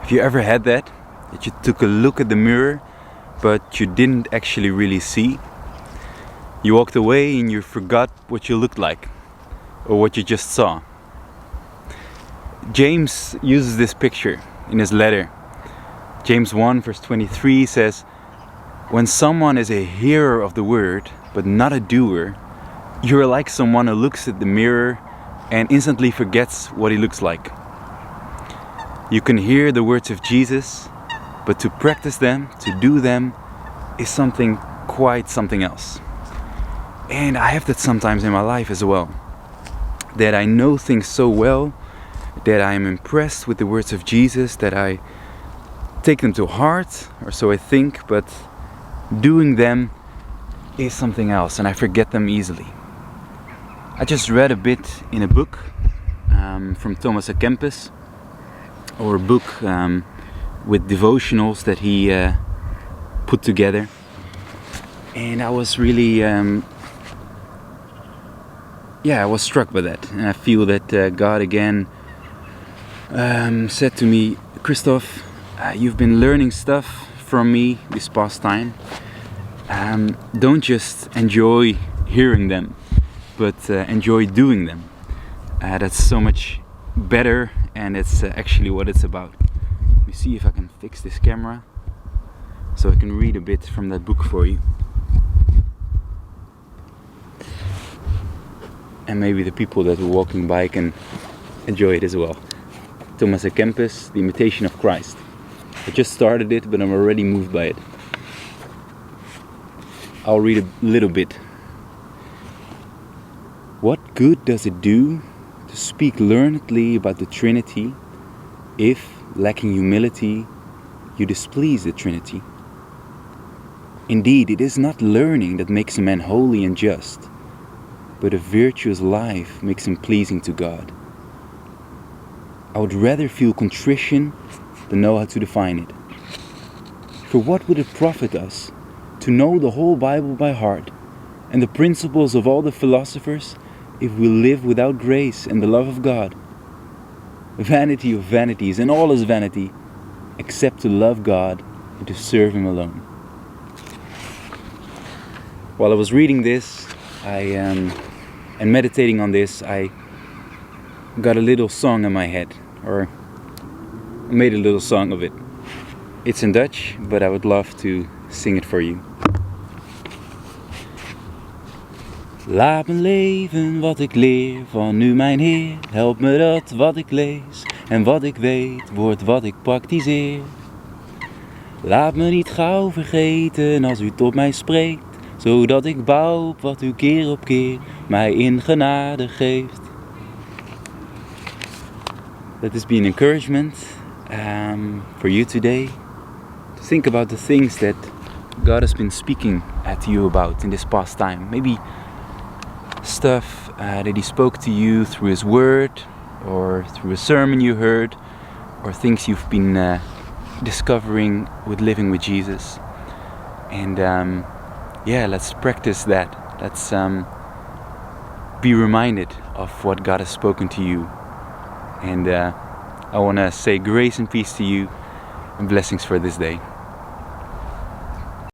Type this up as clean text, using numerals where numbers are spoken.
Have you ever had that you took a look at the mirror, but you didn't actually really see? You walked away and you forgot what you looked like, or what you just saw. James uses this picture in his letter. James 1 verse 23 says, "When someone is a hearer of the word, but not a doer, you are like someone who looks at the mirror and instantly forgets what he looks like." You can hear the words of Jesus, but to practice them, to do them, is quite something else. And I have that sometimes in my life as well. That I know things so well, that I am impressed with the words of Jesus, that I take them to heart, or so I think, but doing them is something else, and I forget them easily. I just read a bit in a book from Thomas Kempis, or a book with devotionals that he put together, and I was really I was struck by that, and I feel that God again said to me, "Christoph, you've been learning stuff from me this past time. Don't just enjoy hearing them, but enjoy doing them. That's so much better, and it's actually what it's about." Let me see if I can fix this camera so I can read a bit from that book for you. And maybe the people that are walking by can enjoy it as well. Thomas Kempis, The Imitation of Christ. I just started it, but I'm already moved by it. I'll read a little bit. "What good does it do to speak learnedly about the Trinity if, lacking humility, you displease the Trinity? Indeed, it is not learning that makes a man holy and just, but a virtuous life makes him pleasing to God. I would rather feel contrition than know how to define it. For what would it profit us to know the whole Bible by heart and the principles of all the philosophers if we live without grace and the love of God? Vanity of vanities, and all is vanity, except to love God and to serve Him alone." While I was reading this, and meditating on this, I got a little song in my head, or made a little song of it. It's in Dutch, but I would love to sing it for you. Laat me leven wat ik leer van u, mijn Heer. Help me dat wat ik lees en wat ik weet, wordt wat ik praktiseer. Laat me niet gauw vergeten als u tot mij spreekt, zodat ik bouw op wat u keer op keer mij in genade geeft. Let this be an encouragement for you today to think about the things that God has been speaking to you about in this past time. Maybe stuff that He spoke to you through His Word, or through a sermon you heard, or things you've been discovering with living with Jesus. And let's practice that. Let's be reminded of what God has spoken to you. And I want to say grace and peace to you, and blessings for this day.